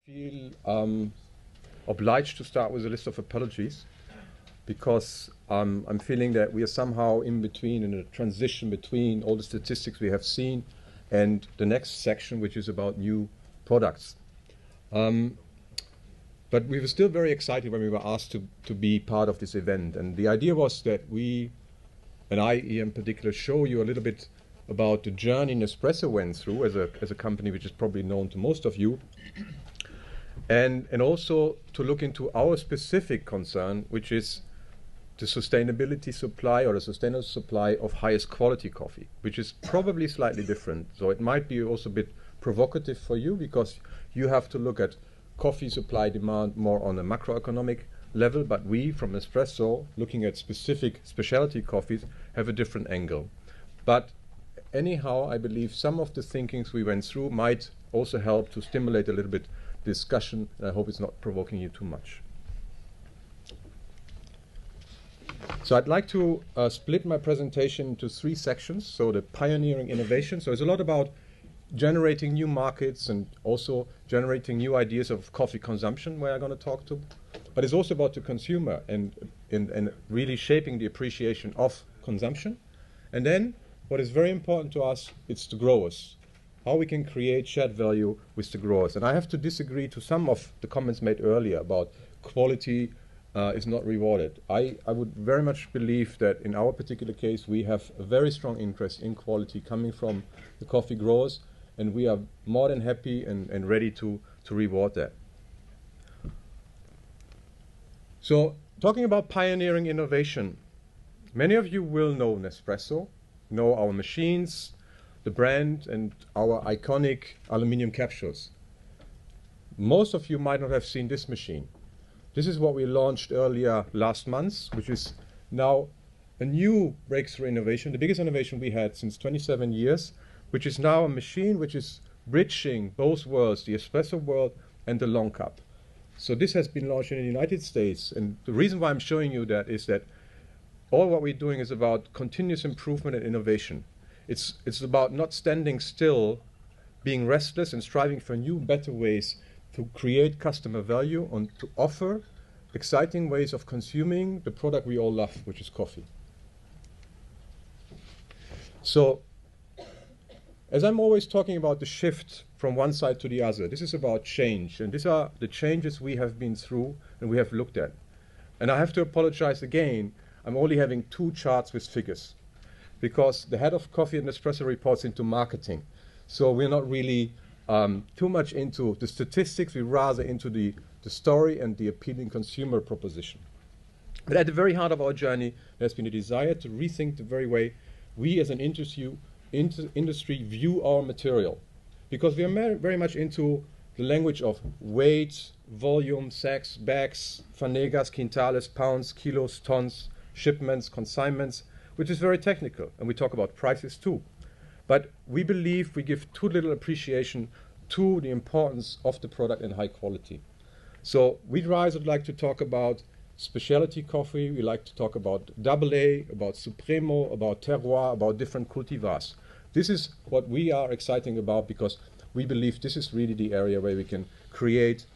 feel obliged to start with a list of apologies because I'm feeling that we are somehow in between, in a transition between all the statistics we have seen and the next section, which is about new products. But we were still very excited when we were asked to be part of this event. And the idea was that we, and I in particular, show you a little bit about the journey Nespresso went through as a company which is probably known to most of you. And also to look into our specific concern, which is the sustainability supply or the sustainable supply of highest quality coffee, which is probably slightly different. So it might be also a bit provocative for you because you have to look at coffee supply demand more on a macroeconomic level, but we from Nespresso, looking at specific specialty coffees, have a different angle. But anyhow, I believe some of the thinkings we went through might also help to stimulate a little bit discussion, and I hope it's not provoking you too much. So I'd like to split my presentation into three sections. So the pioneering innovation. So it's a lot about generating new markets and also generating new ideas of coffee consumption, where I'm going to talk to. But it's also about the consumer and really shaping the appreciation of consumption. And then what is very important to us, it's the growers. How we can create shared value with the growers. And I have to disagree to some of the comments made earlier about quality is not rewarded. I would very much believe that in our particular case, we have a very strong interest in quality coming from the coffee growers, and we are more than happy and ready to reward that. So talking about pioneering innovation, many of you will know Nespresso, know our machines, the brand, and our iconic aluminum capsules. Most of you might not have seen this machine. This is what we launched earlier last month, which is now a new breakthrough innovation, the biggest innovation we had since 27 years, which is now a machine which is bridging both worlds, the espresso world and the long cup. So this has been launched in the United States, and the reason why I'm showing you that is that all what we're doing is about continuous improvement and innovation. It's about not standing still, being restless and striving for new, better ways to create customer value and to offer exciting ways of consuming the product we all love, which is coffee. So, as I'm always talking about the shift from one side to the other, this is about change, and these are the changes we have been through and we have looked at. And I have to apologize again, I'm only having two charts with figures, because the head of coffee at Nespresso reports into marketing. So we're not really too much into the statistics, we're rather into the story and the appealing consumer proposition. But at the very heart of our journey, there's been a desire to rethink the very way we as an industry view our material. Because we are very much into the language of weight, volume, sacks, bags, fanegas, quintales, pounds, kilos, tons, shipments, consignments, which is very technical, and we talk about prices too. But we believe we give too little appreciation to the importance of the product and high quality. So we guys would like to talk about specialty coffee, we like to talk about AA, about Supremo, about terroir, about different cultivars. This is what we are excited about because we believe this is really the area where we can create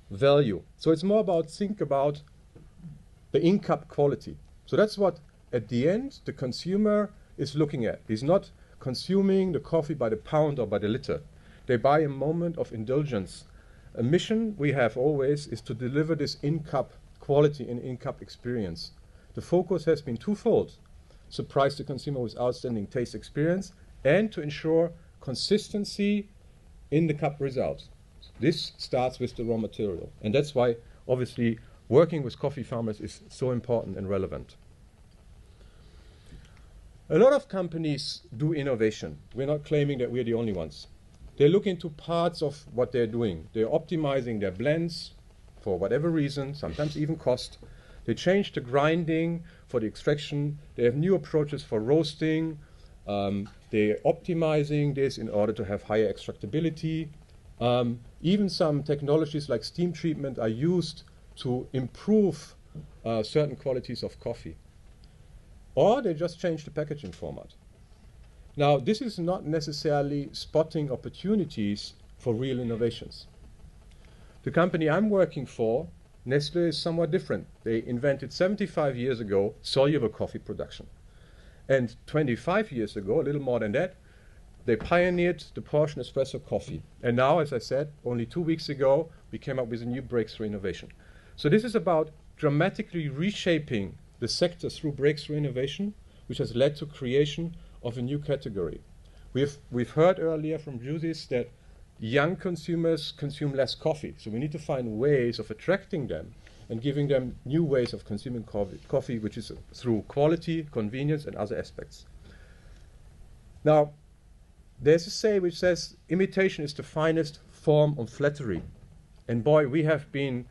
value. So it's more about think about the in-cup quality. So that's what at the end the consumer is looking at. He's not consuming the coffee by the pound or by the liter. They buy a moment of indulgence. A mission we have always is to deliver this in-cup quality and in-cup experience. The focus has been twofold: surprise the consumer with outstanding taste experience and to ensure consistency in the cup results. This starts with the raw material, and that's why obviously working with coffee farmers is so important and relevant. A lot of companies do innovation. We're not claiming that we're the only ones. They look into parts of what they're doing. They're optimizing their blends for whatever reason, sometimes even cost. They change the grinding for the extraction. They have new approaches for roasting. They're optimizing this in order to have higher extractability. Even some technologies like steam treatment are used to improve certain qualities of coffee. Or they just change the packaging format. Now, this is not necessarily spotting opportunities for real innovations. The company I'm working for, Nestle, is somewhat different. They invented 75 years ago soluble coffee production. And 25 years ago, a little more than that, they pioneered the portion espresso coffee. And now, as I said, only 2 weeks ago, we came up with a new breakthrough innovation. So this is about dramatically reshaping the sector through breakthrough innovation, which has led to creation of a new category. We've heard earlier from Judith that young consumers consume less coffee. So we need to find ways of attracting them and giving them new ways of consuming coffee, which is through quality, convenience, and other aspects. Now, there's a say which says imitation is the finest form of flattery. And boy, we have been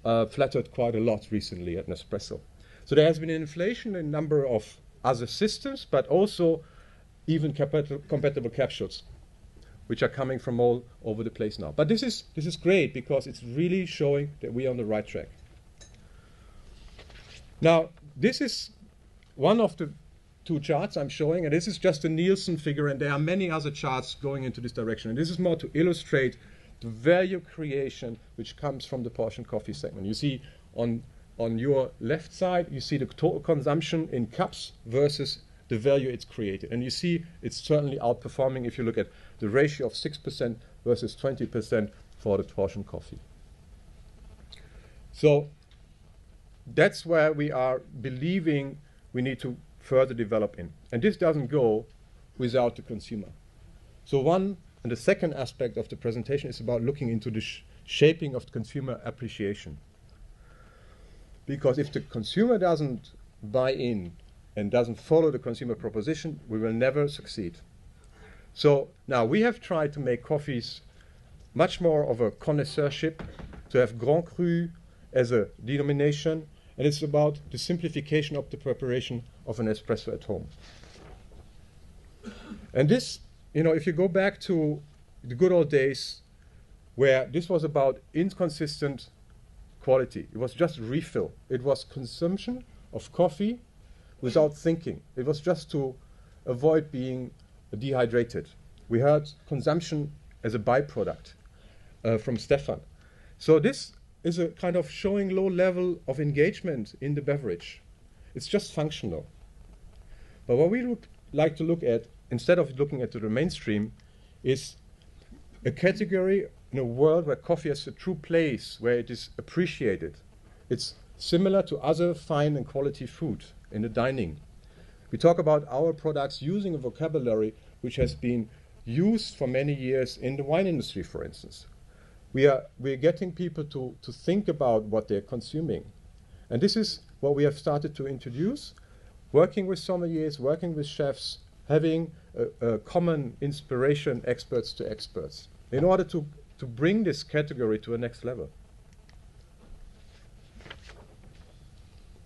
flattered quite a lot recently at Nespresso. So there has been an inflation in number of other systems, but also even compatible capsules, which are coming from all over the place now. But this is great because it's really showing that we are on the right track. Now, this is one of the 2 charts I'm showing, and this is just a Nielsen figure, and there are many other charts going into this direction. And this is more to illustrate the value creation which comes from the portion coffee segment. You see on your left side, you see the total consumption in cups versus the value it's created. And you see it's certainly outperforming if you look at the ratio of 6% versus 20% for the portion coffee. So that's where we are believing we need to further develop in. And this doesn't go without the consumer. So one and the second aspect of the presentation is about looking into the shaping of consumer appreciation. Because if the consumer doesn't buy in and doesn't follow the consumer proposition, we will never succeed. So now we have tried to make coffees much more of a connoisseurship, to have Grand Cru as a denomination, and it's about the simplification of the preparation of an espresso at home. And this, if you go back to the good old days where this was about inconsistent quality, it was just refill. It was consumption of coffee without thinking. It was just to avoid being dehydrated. We had consumption as a byproduct from Stefan. So this is a kind of showing low level of engagement in the beverage. It's just functional. But what we like to look at, instead of looking at the mainstream, is a category in a world where coffee has a true place, where it is appreciated. It's similar to other fine and quality food in the dining. We talk about our products using a vocabulary which has been used for many years in the wine industry, for instance. We're getting people to think about what they're consuming. And this is what we have started to introduce, working with sommeliers, working with chefs, having a common inspiration, experts to experts, in order to bring this category to a next level.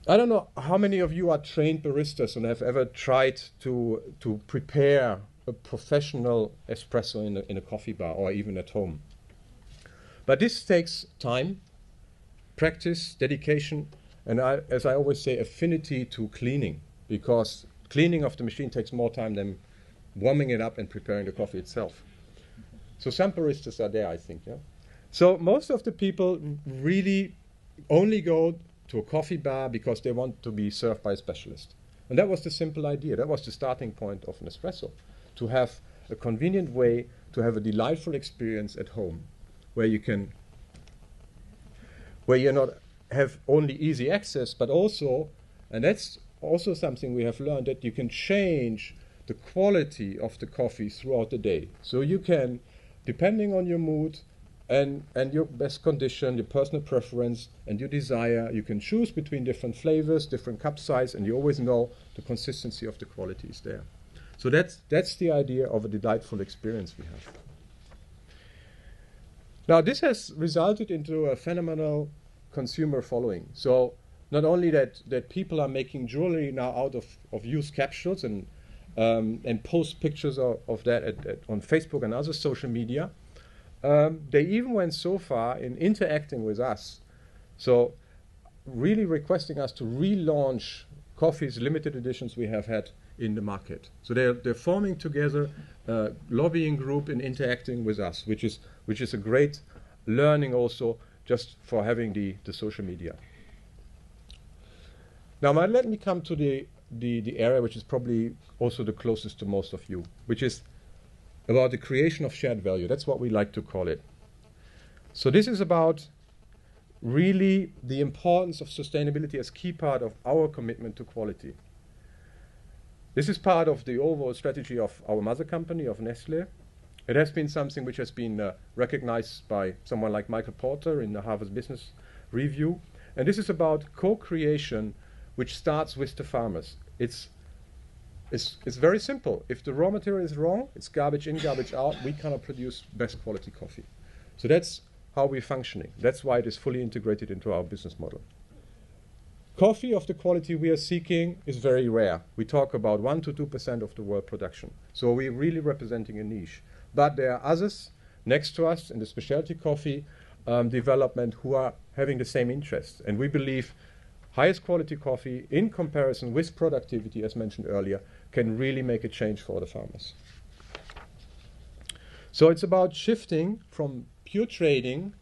I don't know how many of you are trained baristas and have ever tried to prepare a professional espresso in a coffee bar or even at home. But this takes time, practice, dedication, and as I always say, affinity to cleaning, because cleaning of the machine takes more time than warming it up and preparing the coffee itself. So some baristas are there, I think. Yeah? So most of the people really only go to a coffee bar because they want to be served by a specialist. And that was the simple idea. That was the starting point of an espresso, to have a convenient way to have a delightful experience at home, where you not have only easy access, but also, and that's also something we have learned, that you can change the quality of the coffee throughout the day. So you can, depending on your mood and your best condition, your personal preference and your desire, you can choose between different flavors, different cup size, and you always know the consistency of the quality is there. So that's the idea of a delightful experience we have. Now, this has resulted into a phenomenal consumer following. So not only that people are making jewelry now out of used capsules and post pictures of that on Facebook and other social media, they even went so far in interacting with us. So really requesting us to relaunch coffees, limited editions we have had in the market. So they're forming together a lobbying group and interacting with us, which is a great learning also just for having the social media. Now, let me come to the area which is probably also the closest to most of you, which is about the creation of shared value. That's what we like to call it. So this is about really the importance of sustainability as key part of our commitment to quality. This is part of the overall strategy of our mother company, of Nestle. It has been something which has been recognized by someone like Michael Porter in the Harvard Business Review. And this is about co-creation, which starts with the farmers. It's very simple. If the raw material is wrong, it's garbage in, garbage out, we cannot produce best quality coffee. So that's how we're functioning. That's why it is fully integrated into our business model. Coffee of the quality we are seeking is very rare. We talk about 1 to 2% of the world production. So we're really representing a niche. But there are others next to us in the specialty coffee development who are having the same interest. And we believe highest quality coffee in comparison with productivity, as mentioned earlier, can really make a change for the farmers. So it's about shifting from pure trading,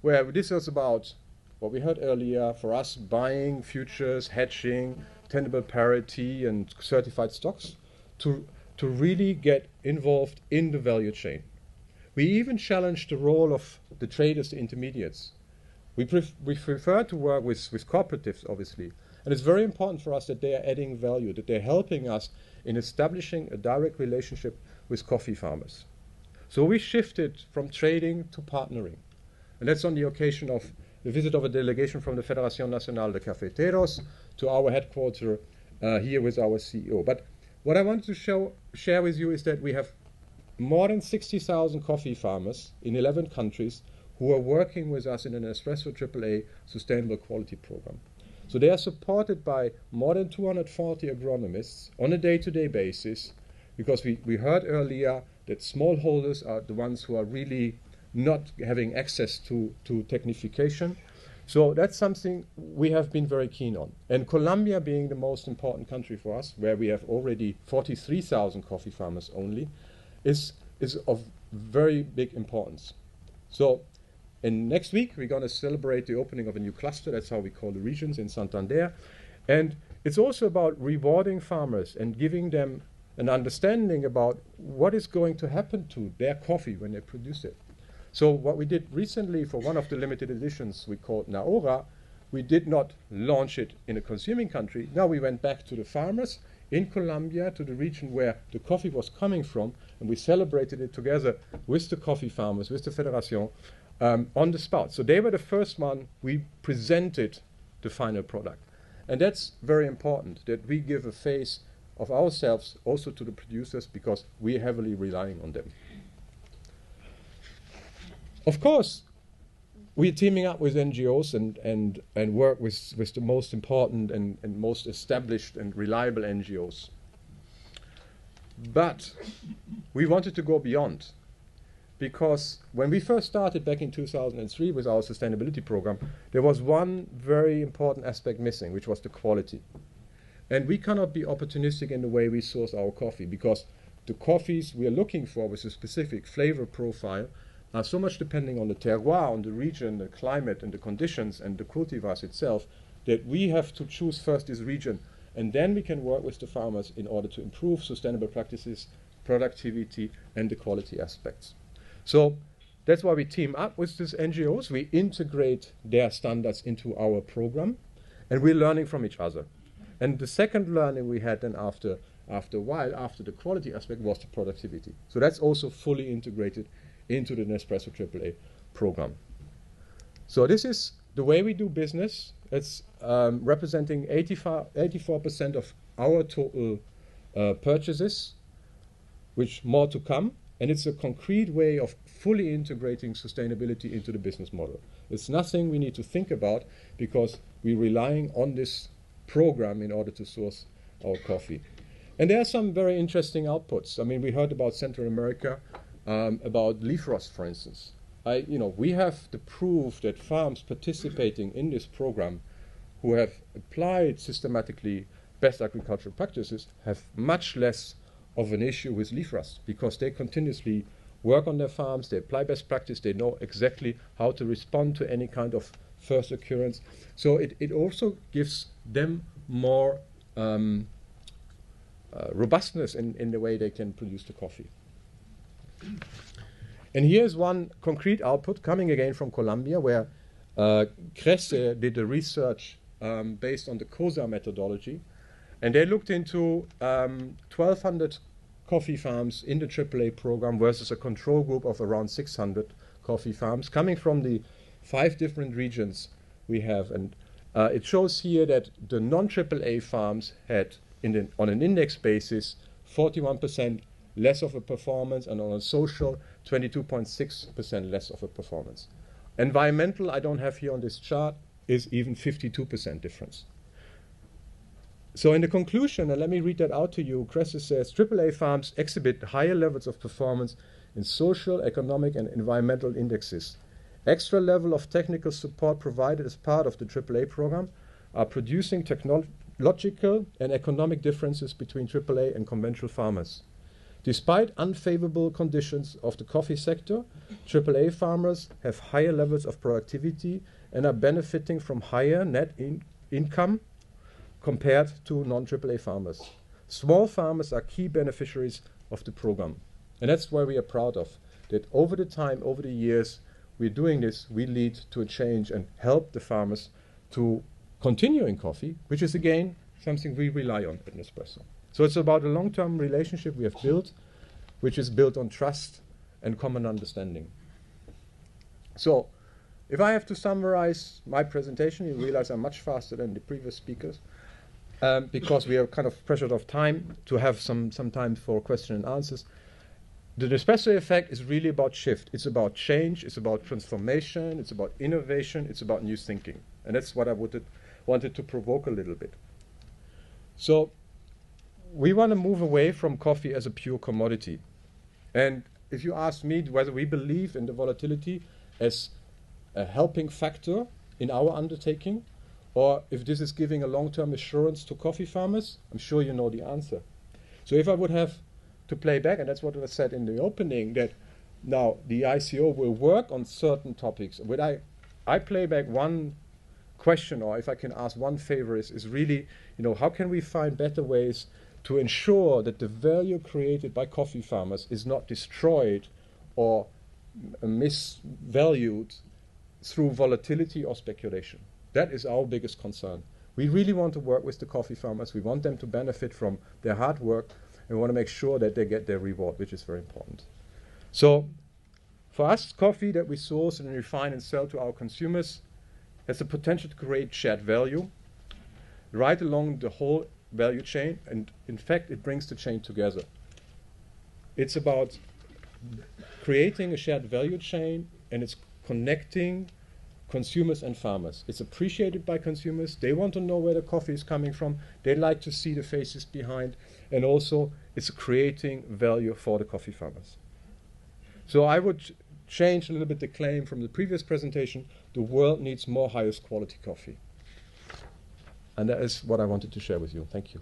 where this is about what we heard earlier, for us buying futures, hedging, tenable parity and certified stocks, to really get involved in the value chain. We even challenge the role of the traders, the intermediates. We prefer to work with cooperatives, obviously. And it's very important for us that they are adding value, that they're helping us in establishing a direct relationship with coffee farmers. So we shifted from trading to partnering. And that's on the occasion of the visit of a delegation from the Fédération Nationale de Cafeteros to our headquarters here with our CEO. But what I want to share with you is that we have more than 60,000 coffee farmers in 11 countries who are working with us in an Nespresso AAA sustainable quality program. So they are supported by more than 240 agronomists on a day-to-day basis, because we heard earlier that smallholders are the ones who are really not having access to technification. So that's something we have been very keen on. And Colombia being the most important country for us, where we have already 43,000 coffee farmers only, is of very big importance. So next week, we're going to celebrate the opening of a new cluster. That's how we call the regions in Santander. And it's also about rewarding farmers and giving them an understanding about what is going to happen to their coffee when they produce it. So what we did recently for one of the limited editions we called Naora, we did not launch it in a consuming country. Now we went back to the farmers in Colombia, to the region where the coffee was coming from, and we celebrated it together with the coffee farmers, with the Fédération, on the spout. So they were the first one we presented the final product. And that's very important, that we give a face of ourselves also to the producers, because we're heavily relying on them. Of course, we're teaming up with NGOs and work with the most important and most established and reliable NGOs. But we wanted to go beyond, because when we first started back in 2003 with our sustainability program, there was one very important aspect missing, which was the quality. And we cannot be opportunistic in the way we source our coffee, because the coffees we are looking for with a specific flavor profile are so much depending on the terroir, on the region, the climate, and the conditions, and the cultivars itself, that we have to choose first this region, and then we can work with the farmers in order to improve sustainable practices, productivity, and the quality aspects. So that's why we team up with these NGOs. We integrate their standards into our program, and we're learning from each other. And the second learning we had then after a while, after the quality aspect, was the productivity. So that's also fully integrated into the Nespresso AAA program. So this is the way we do business. It's representing 84% of our total purchases, which more to come. And it's a concrete way of fully integrating sustainability into the business model. It's nothing we need to think about, because we're relying on this program in order to source our coffee. And there are some very interesting outputs. I mean, we heard about Central America, about leaf rust, for instance. We have the proof that farms participating in this program who have applied systematically best agricultural practices have much less of an issue with leaf rust, because they continuously work on their farms, they apply best practice, they know exactly how to respond to any kind of first occurrence. So it also gives them more robustness in the way they can produce the coffee. And here's one concrete output coming again from Colombia, where Kresse did the research based on the COSA methodology. And they looked into 1,200 coffee farms in the AAA program versus a control group of around 600 coffee farms coming from the 5 different regions we have. And it shows here that the non-AAA farms had, on an index basis, 41% less of a performance, and on a social, 22.6% less of a performance. Environmental, I don't have here on this chart, is even 52% difference. So in the conclusion, and let me read that out to you, Kresse says, AAA farms exhibit higher levels of performance in social, economic, and environmental indexes. Extra level of technical support provided as part of the AAA program are producing technological and economic differences between AAA and conventional farmers. Despite unfavorable conditions of the coffee sector, AAA farmers have higher levels of productivity and are benefiting from higher net income compared to non-AAA farmers. Small farmers are key beneficiaries of the program. And that's why we are proud of, that over the time, over the years, we're doing this, we lead to a change and help the farmers to continue in coffee, which is, again, something we rely on at Nespresso. So it's about a long-term relationship we have built, which is built on trust and common understanding. So if I have to summarize my presentation, you realize I'm much faster than the previous speakers, because we are kind of pressured of time to have some time for question and answers. The Nespresso effect is really about shift. It's about change. It's about transformation. It's about innovation. It's about new thinking. And that's what I wanted to provoke a little bit. So we want to move away from coffee as a pure commodity. And if you ask me whether we believe in the volatility as a helping factor in our undertaking, or if this is giving a long-term assurance to coffee farmers, I'm sure you know the answer. So if I would have to play back, and that's what I said in the opening, that now the ICO will work on certain topics. Would I play back one question, or if I can ask one favor, is really, how can we find better ways to ensure that the value created by coffee farmers is not destroyed or misvalued through volatility or speculation? That is our biggest concern. We really want to work with the coffee farmers. We want them to benefit from their hard work, and we want to make sure that they get their reward, which is very important. So for us, coffee that we source and refine and sell to our consumers has the potential to create shared value right along the whole value chain, and in fact it brings the chain together. It's about creating a shared value chain, and it's connecting consumers and farmers. It's appreciated by consumers. They want to know where the coffee is coming from. They like to see the faces behind, and also it's creating value for the coffee farmers. So I would change a little bit the claim from the previous presentation. The world needs more highest quality coffee. And that is what I wanted to share with you. Thank you.